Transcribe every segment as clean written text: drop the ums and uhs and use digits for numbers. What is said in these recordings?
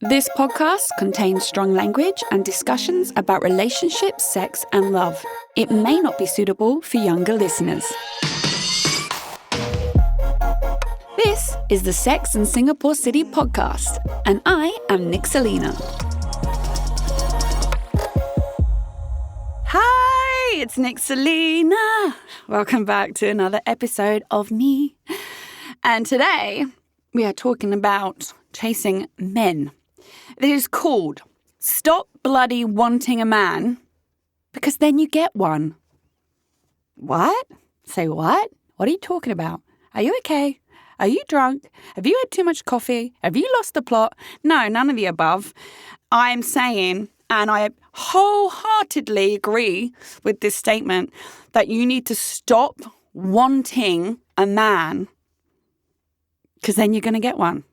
This podcast contains strong language and discussions about relationships, sex, and love. It may not be suitable for younger listeners. This is the Sex and Singapore City podcast, and I am Nick Selena. Hi, it's Nick Selena. Welcome back to another episode of me. And today we are talking about chasing men. It is called Stop Bloody Wanting a Man, because then you get one. What? Say what? What are you talking about? Are you okay? Are you drunk? Have you had too much coffee? Have you lost the plot? No, none of the above. I'm saying, and I wholeheartedly agree with this statement, that you need to stop wanting a man, because then you're going to get one.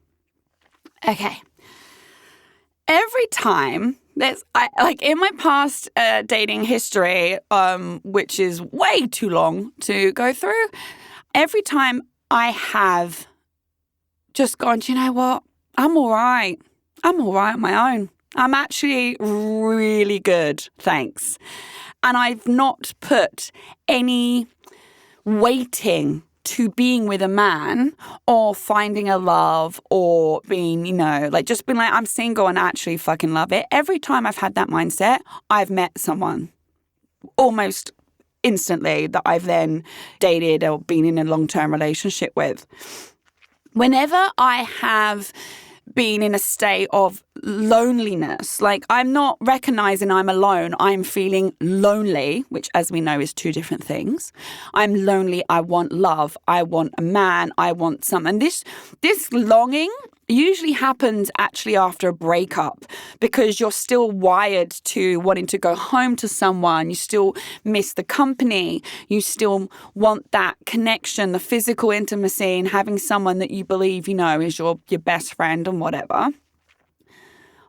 Okay. Every time in my past dating history, which is way too long to go through, every time I have just gone, do you know what? I'm all right. I'm all right on my own. I'm actually really good, thanks. And I've not put any waiting to being with a man or finding a love or being, just being like, I'm single and actually fucking love it. Every time I've had that mindset, I've met someone almost instantly that I've then dated or been in a long-term relationship with. Whenever I have been in a state of loneliness, like I'm not recognizing I'm alone, I'm feeling lonely, which as we know is two different things. I'm lonely, I want love, I want a man, I want something. This longing usually happens actually after a breakup, because you're still wired to wanting to go home to someone. You still miss the company. You still want that connection, the physical intimacy, and having someone that you believe, is your best friend and whatever.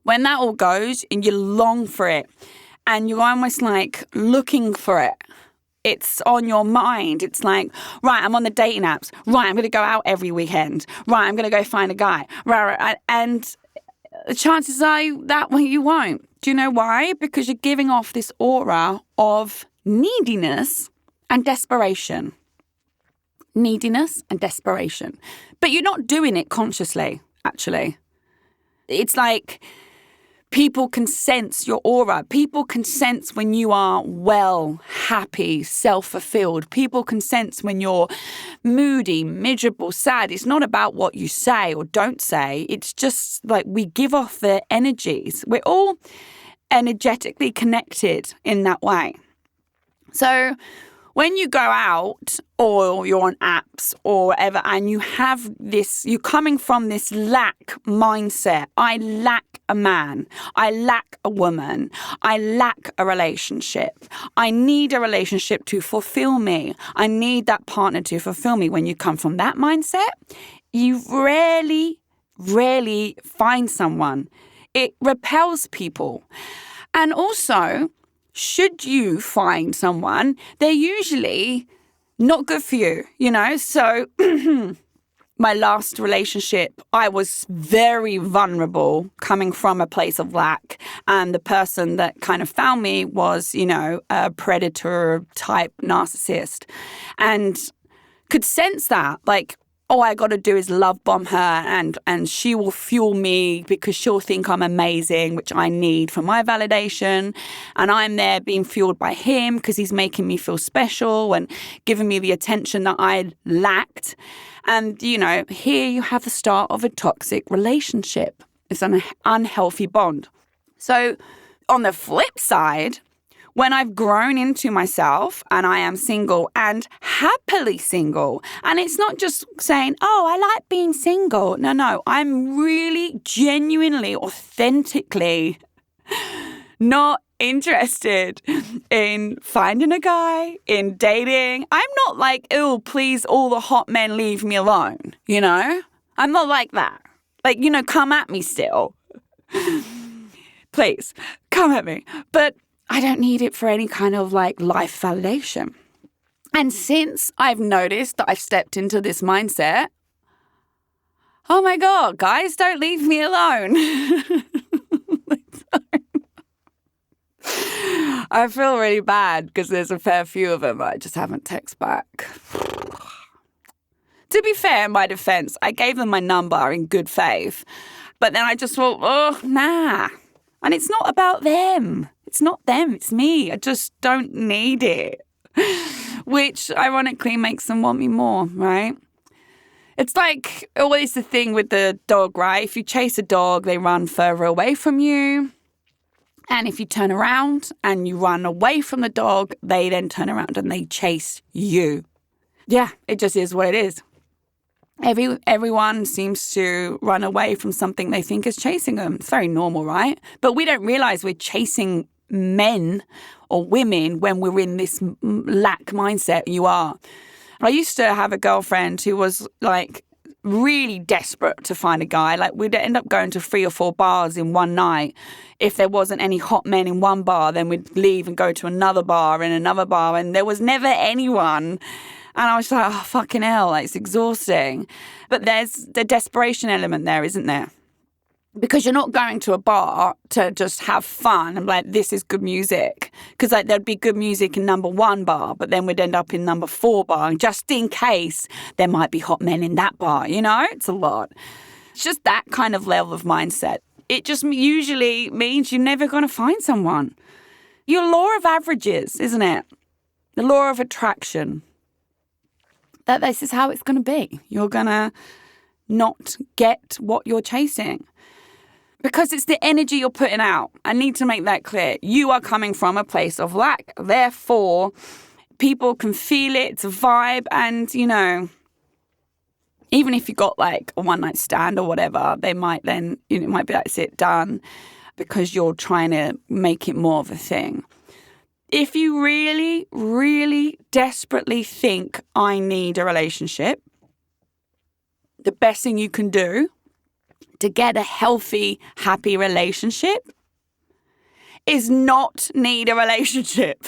When that all goes and you long for it and you're almost like looking for it, it's on your mind. It's like, right, I'm on the dating apps. Right, I'm going to go out every weekend. Right, I'm going to go find a guy. Right. And the chances are that you won't. Do you know why? Because you're giving off this aura of neediness and desperation. Neediness and desperation. But you're not doing it consciously, actually. It's like people can sense your aura. People can sense when you are well, happy, self-fulfilled. People can sense when you're moody, miserable, sad. It's not about what you say or don't say. It's just like we give off the energies. We're all energetically connected in that way. So when you go out or you're on apps or whatever and you have this, you're coming from this lack mindset. I lack a man. I lack a woman. I lack a relationship. I need a relationship to fulfill me. I need that partner to fulfill me. When you come from that mindset, you rarely find someone. It repels people. And also, should you find someone, they're usually not good for you, So my last relationship, I was very vulnerable coming from a place of lack. And the person that kind of found me was, a predator type narcissist, and could sense that, like, all I got to do is love bomb her and she will fuel me because she'll think I'm amazing, which I need for my validation. And I'm there being fueled by him because he's making me feel special and giving me the attention that I lacked. And, here you have the start of a toxic relationship. It's an unhealthy bond. So on the flip side, when I've grown into myself and I am single and happily single, and it's not just saying, oh, I like being single. No, I'm really genuinely, authentically not interested in finding a guy, in dating. I'm not like, oh, please, all the hot men leave me alone, I'm not like that. Like, come at me still. Please, come at me. But I don't need it for any kind of life validation. And since I've noticed that I've stepped into this mindset, Oh my God, guys, don't leave me alone. I feel really bad because there's a fair few of them I just haven't texted back. To be fair, in my defense, I gave them my number in good faith. But then I just thought, oh, nah. And it's not about them. It's not them, it's me. I just don't need it. Which ironically makes them want me more, right? It's like always the thing with the dog, right? If you chase a dog, they run further away from you. And if you turn around and you run away from the dog, they then turn around and they chase you. Yeah, it just is what it is. Everyone seems to run away from something they think is chasing them. It's very normal, right? But we don't realize we're chasing men or women when we're in this lack mindset. You are. I used to have a girlfriend who was like really desperate to find a guy. Like we'd end up going to 3 or 4 bars in one night. If there wasn't any hot men in one bar, then we'd leave and go to another bar and another bar, and there was never anyone. And I was like, oh, fucking hell, like, it's exhausting. But there's the desperation element there, isn't there? Because you're not going to a bar to just have fun and like, this is good music. Because like there'd be good music in number 1 bar, but then we'd end up in number 4 bar. And just in case there might be hot men in that bar, you know? It's a lot. It's just that kind of level of mindset. It just usually means you're never going to find someone. Your law of averages, isn't it? The law of attraction. That this is how it's going to be. You're going to not get what you're chasing. Because it's the energy you're putting out. I need to make that clear. You are coming from a place of lack. Therefore, people can feel it. It's a vibe. And, you know, even if you got like a one-night stand or whatever, they might then, you know, it might be like, sit done because you're trying to make it more of a thing. If you really, really desperately think I need a relationship, the best thing you can do to get a healthy, happy relationship is not need a relationship.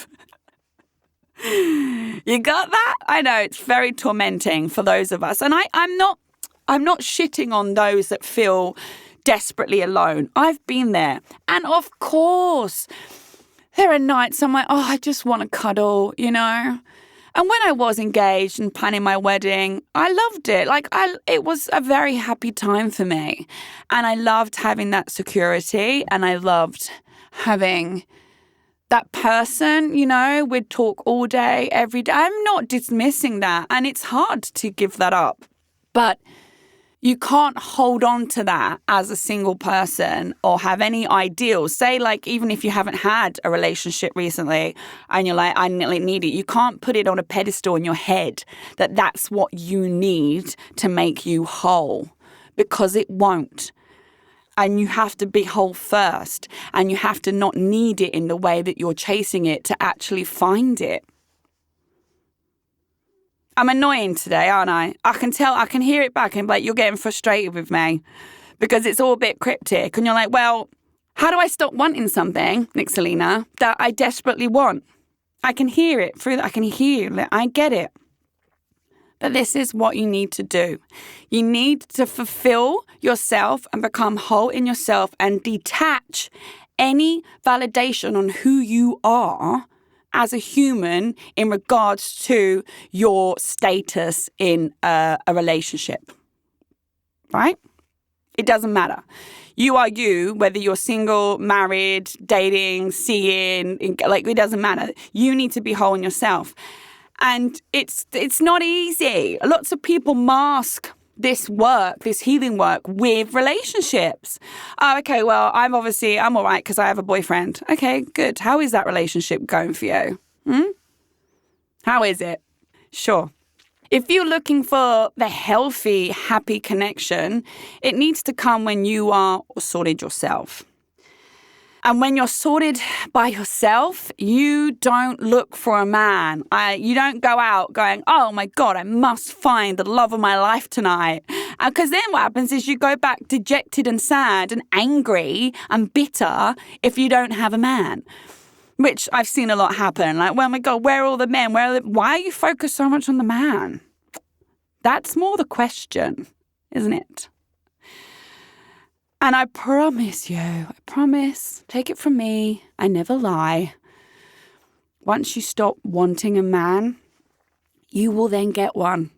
You got that? I know it's very tormenting for those of us. And I'm not shitting on those that feel desperately alone. I've been there. And of course, there are nights I'm like, oh, I just want to cuddle, you know? And when I was engaged and planning my wedding, I loved it. It was a very happy time for me. And I loved having that security, and I loved having that person, you know, we'd talk all day, every day. I'm not dismissing that. And it's hard to give that up. But you can't hold on to that as a single person or have any ideals. Say, like, even if you haven't had a relationship recently and you're like, I need it, you can't put it on a pedestal in your head that that's what you need to make you whole, because it won't. And you have to be whole first, and you have to not need it in the way that you're chasing it to actually find it. I'm annoying today, aren't I? I can hear it back and be like, you're getting frustrated with me because it's all a bit cryptic. And you're like, well, how do I stop wanting something, Nixalina, that I desperately want? I can hear it through that. I can hear it. I get it. But this is what you need to do. You need to fulfill yourself and become whole in yourself and detach any validation on who you are as a human in regards to your status in a relationship, right? It doesn't matter. You are you, whether you're single, married, dating, seeing, like, it doesn't matter. You need to be whole in yourself. And it's not easy. Lots of people mask this work, this healing work with relationships. Oh, okay, well, I'm all right because I have a boyfriend. Okay, good. How is that relationship going for you? How is it? Sure. If you're looking for the healthy, happy connection, it needs to come when you are sorted yourself. And when you're sorted by yourself, you don't look for a man. You don't go out going, oh my God, I must find the love of my life tonight. Because then what happens is you go back dejected and sad and angry and bitter if you don't have a man. Which I've seen a lot happen. Like, well, my God, where are all the men? Why are you focused so much on the man? That's more the question, isn't it? And I promise, take it from me, I never lie. Once you stop wanting a man, you will then get one.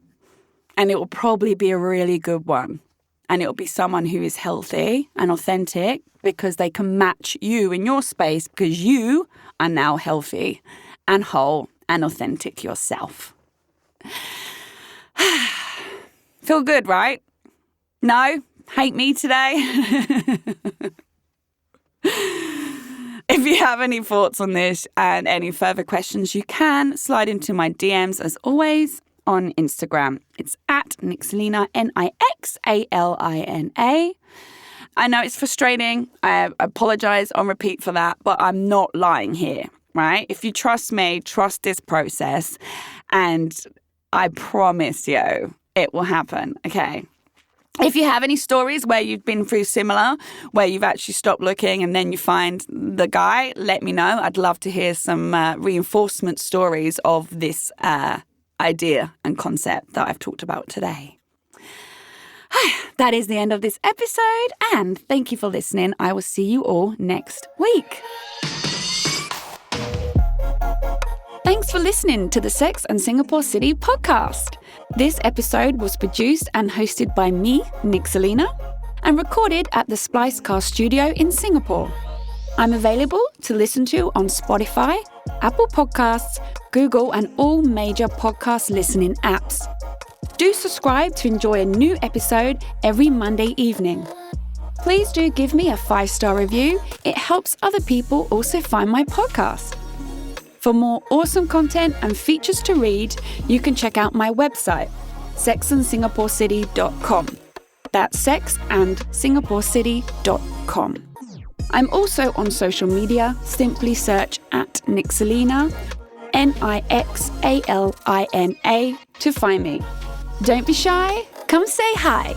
And it will probably be a really good one. And it will be someone who is healthy and authentic because they can match you in your space because you are now healthy and whole and authentic yourself. Feel good, right? No? Hate me today? If you have any thoughts on this and any further questions, you can slide into my DMs as always on Instagram. It's at Nixalina, Nixalina. I know it's frustrating. I apologize on repeat for that, but I'm not lying here, right? If you trust me, trust this process, and I promise you it will happen, okay? If you have any stories where you've been through similar, where you've actually stopped looking and then you find the guy, let me know. I'd love to hear some reinforcement stories of this idea and concept that I've talked about today. That is the end of this episode, and thank you for listening. I will see you all next week. Thanks for listening to the Sex and Singapore City podcast. This episode was produced and hosted by me, Nixalina, and recorded at the Splicecast studio in Singapore. I'm available to listen to on Spotify, Apple Podcasts, Google, and all major podcast listening apps. Do subscribe to enjoy a new episode every Monday evening. Please do give me a 5-star review. It helps other people also find my podcast. For more awesome content and features to read, you can check out my website, sexandsingaporecity.com. That's sexandsingaporecity.com. I'm also on social media. Simply search at Nixalina, Nixalina, to find me. Don't be shy. Come say hi.